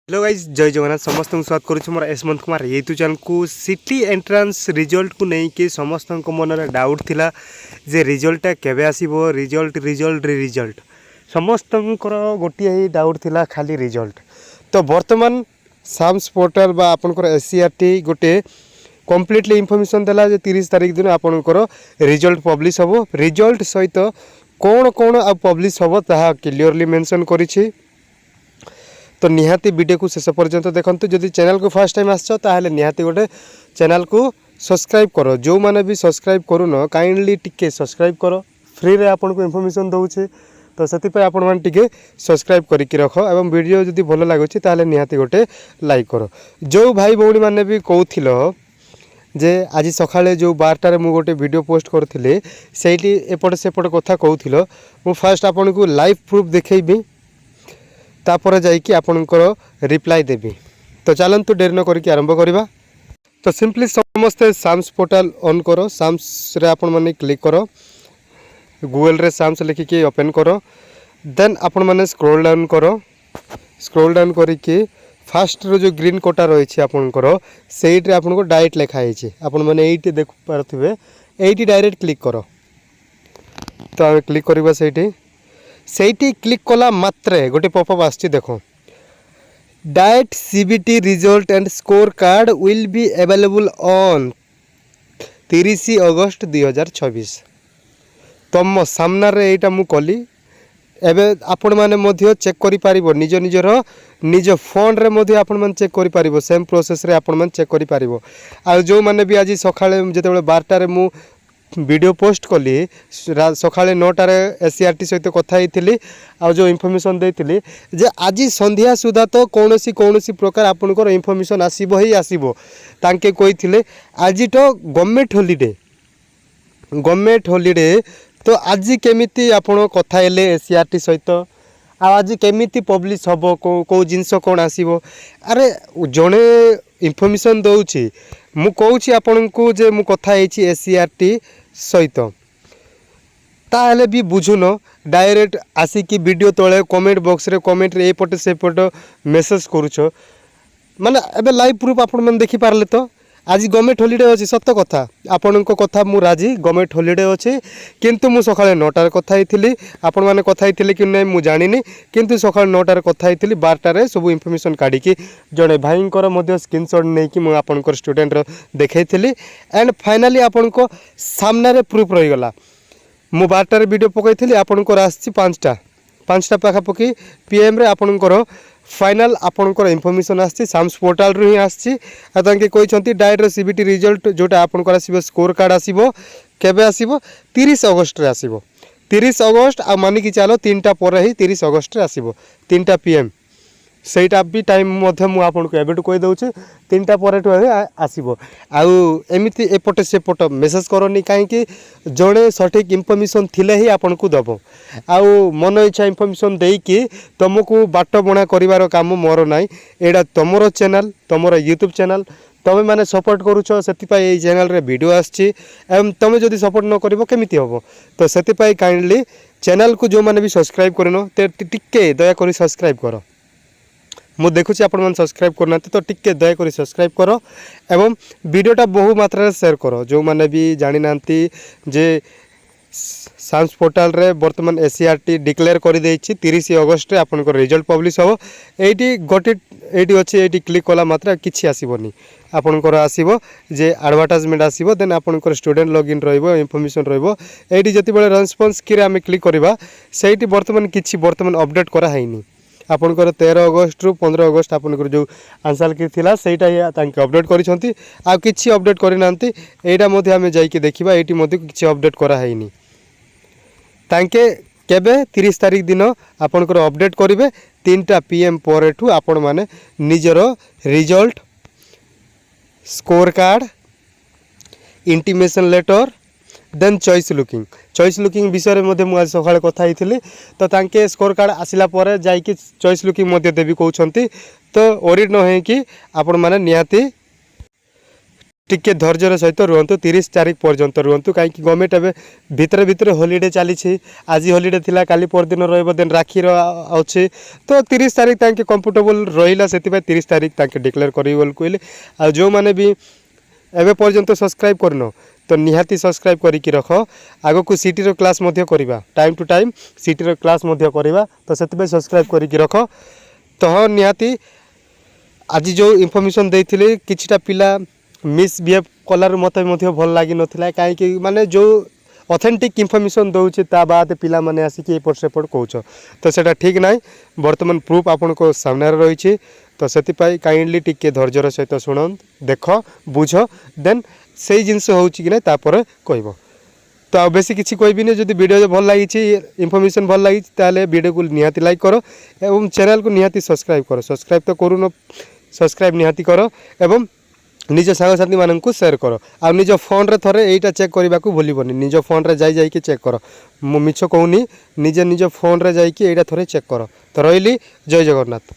Hello guys जय जगन्नाथ समस्त स्वागत करुँ मोर यशवंत कुमार यूट्यूब चैनल को सिटी एंट्रांस रिजल्ट को लेकिन समस्त मन में डाउट थिला जे रिजल्टा केबे आसीबो रिजल्ट रिजल्ट रिजल्ट समस्त गोटे ही डाउट थिला खाली रिजल्ट। तो वर्तमान साम्स पोर्टाल बा आपनकर एससीईआरटी गोटे कम्प्लीटली इनफॉरमेशन देला जे 30 तारीख दिन आपनकर रिजल्ट पब्लिश हबो। रिजल्ट सहित कौन कौन आ पब्लिश हबो ताहा क्लियरली मेंशन करिछि। तो निहाती वीडियो को शेष पर्यंत देखते। जदि चैनल को फर्स्ट टाइम आसछ ताहले निहाती गोटे चैनल को सब्सक्राइब करो। जो माने भी सब्सक्राइब करून काइंडली टिके सब्सक्राइब करो। फ्री रे आपन को इनफॉरमेशन दउछे तो सेति पे आपन मान टिके सब्सक्राइब करिक रखो एवं वीडियो जदि भलो लागुछि ताहले निहाती गोटे लाइक करो। जो भाई भौणी माने भी कहउथिलो जे आज सकाळे जो 12 मु गोटे वीडियो पोस्ट करथिले सेठी एपट सेपट कथा कहउथिलो मु फर्स्ट आपन को लाइव प्रूफ देखैबी तापर जाइकी आपनकर रिप्लाई देवी। तो चलतु डेरी न करके आरंभ करवा। तो सिंपली समस्ते साम्स पोर्टाल ऑन करो। साम्स रे आपण माने क्लिक करो। गूगल रे साम्स लिखिकी ओपन करो। देन आपण माने स्क्रॉल डाउन करो। स्क्रॉल डाउन करके फास्ट रो जो ग्रीन कोटा रही है आपनकर सेइट रे आपनको डाइट लिखा है आपण माने एइटी देख पारथिबे एइटी डायरेक्ट क्लिक करो। तो आम क्लिक करवा सेठी क्लिक कला मात्रे गोटे पॉपअप आछि देखो diet CBT result and score card will be available on 30 अगस्त 2026। तुम सामना रे एटा मु कली एबे आपण माने मध्य चेक करि पारिबो निज निजर निज फोन रे मध्य आपण मान चेक करि पारिबो सेम प्रोसेस रे आपण मान चेक करि पारिबो। आ जो माने भी आज सकाळे जेतेबेले 12 रे मु वीडियो पोस्ट कली सकाळे 9 रे एससीईआरटी सहित कथा होइथिली आ जो इनफॉरमेशन देइथिली जे आज संध्या सुधा तो कौनसी प्रकार आपनकर इनफॉरमेशन आसीबो ही आसीबो तांके कहिथिले। आज तो गवर्नमेंट हॉलिडे तो आज केमिति आपण कथा हेले एससीईआरटी सहित आज केमिति पब्लिश हबो को जिंस कोन आसीबो। अरे जणे इनफॉरमेशन दउची मु कहूची आपन को जे मु कथा हेची एससीईआरटी सहित ताहले भी बुझुन डायरेक्ट आसिकी वीडियो तले कमेंट बॉक्स रे कमेंट रे एपटे सेपट मेसेज करूछ माने एबे लाइव प्रूफ आपण मन देखि पारले। तो आज गवर्नमेंट हॉलिडे अछि सत्य कथा आपण को कथा मु राजी गवर्नमेंट हॉलिडे अछि किंतु मु सकाळे 9 रे कथा हेतिली आपण माने कथा हेतिले कि नै मु जानिनी किंतु सकाळे 9 रे कथा हेतिली 12 रे सब इनफॉरमेशन काढी कि जणे भाईंकर मध्ये स्क्रीनशॉट नै कि मु आपनकर स्टूडेंट रो देखैथिली एंड फाइनली आपण को सामने रे प्रूफ रही गला। मु 12 रे वीडियो पकैथिली आपनकर आछि 5टा पाखा पकी पीएम रे आपनकर फाइनल आपनकर इनफॉरमेशन आछि साम्स पोर्टाल रो ही आछि आ तांके कहिसंती डाइट रो सीबीटी रिजल्ट जोटा आपनकर आसीबो स्कोर कार्ड आसीबो केबे आसीबो 30 अगस्त रे आसीबो 30 अगस्त आ मानि कि चलो 3टा पर ही 30 अगस्त रे आसीबो 3टा पीएम सेटा भी टाइम मध्य मु आपन को एबेटू कहि दउछि 3टा पर आसीबो। आउ एमिति एपटे सेपट मेसेज करनी काहे कि जणे सठिक इनफॉरमेशन थिले ही आपन को दबो आउ मन इच्छा इनफॉरमेशन देई कि तुमको बाट बणा करिवार काम मोर नाही एडा तमरो चैनल तमरो यूट्यूब चैनल तमे माने सपोर्ट करूछ सेति पई ए चैनल रे वीडियो आछि एवं तमे जदि सपोर्ट न करिवो केमिति होबो। तो सेति पई काइंडली चैनल को जो माने भी सब्सक्राइब करनो ते टिके दया करी सब्सक्राइब करो। मु देखुची आपण मन सब्सक्राइब करना तो टिके दया करी सब्सक्राइब करो एवं वीडियोटा बहु मात्रा शेयर करो। जो माने भी जानि नांती जे साम्स पोर्टाल रे वर्तमान एससीईआरटी डिक्लेयर कर देछि 30 अगस्त रे आपन को रिजल्ट पब्लिश हो एटी गोटे एटी अछि एटी क्लिक कला मात्रा किछि आसीबोनी आपन को आसीबो जे एडवर्टाइजमेंट आसीबो देन आपन को स्टूडेंट लॉगिन रहइबो इनफॉरमेशन रहइबो एटी जति बेले रेस्पॉन्स किरे हम क्लिक करबा सेठी वर्तमान किछि वर्तमान अपडेट करा हैनी आपनकर 13 अगस्त रु 15 अगस्त आपनकर जो आंसर की थिला सेटा या तांके अपडेट करिसंती आ किछि अपडेट करि नांती एटा मध्ये हमें जाई के देखिबा एटी मध्ये किछि अपडेट करा हैनी तांके केबे 30 तारीख दिन आपनकर अपडेट करिवे 3टा पीएम परेठू आपण माने निजर result score card intimation letter then choice looking विषय में मुझे सकाଳେ कथा होइथिली। तो तांके स्कोर कार्ड आसिला परे जाइकी चॉइस लुकिंग मध्य देवी कहउछंती। तो ओरिड न है कि आपण माने निहाती टिके धैर्यर सहित रुहतु 30 तारिख पर्यंत रुहतु कहीं गवर्नमेंट एवं भितर भितर हॉलीडे चली आज हॉलीडे थिला काली परदिन रही राखी अच्छे तो 30 तारिख तांके कंफर्टेबल रहा से 30 तारिख तांके डिक्लेयर कर कहले आ जो मैंने भी एवं पर्यंत सब्सक्राइब करन तो निहाती सब्सक्राइब करिकी रख आग को सीटी क्लास करवा टाइम टू टाइम सीटी क्लास करवा तो से सब्सक्राइब करिकी रख तो हाँ निहाती आज जो इनफॉरमेशन देते किछिटा पिला मिसबिहेव कलार मत भल लगी नाला कहीं माने जो ऑथेंटिक इनफॉरमेशन दौचे ता बाद पिला माने आसिक एपट सेपट कौच तो सेटा ठीक ना बर्तमान प्रूफ आपण को सामने रही तो से काइंडली टिके धैर्यर सहित शुण देख बुझ देन से जिनस हो ना तापर कहब तो आ बेसी किसी कहबी जब वीडियो भल लगी इनफॉरमेशन भल लगी ताले वीडियो को निहाती लाइक कर एवं चैनल को निहाती सब्सक्राइब तो करूँ सब्सक्राइब निहाती कर एवं निज सांगसाथी मानू सेयार कर आ निज फोन रे थरे एटा चेक करने को भूलबनी निज फोन रे जाई चेक कर मु मिछ कहूनी निज निज फोन रे जाई एटा थरे चेक कर तो रही जय जगन्नाथ।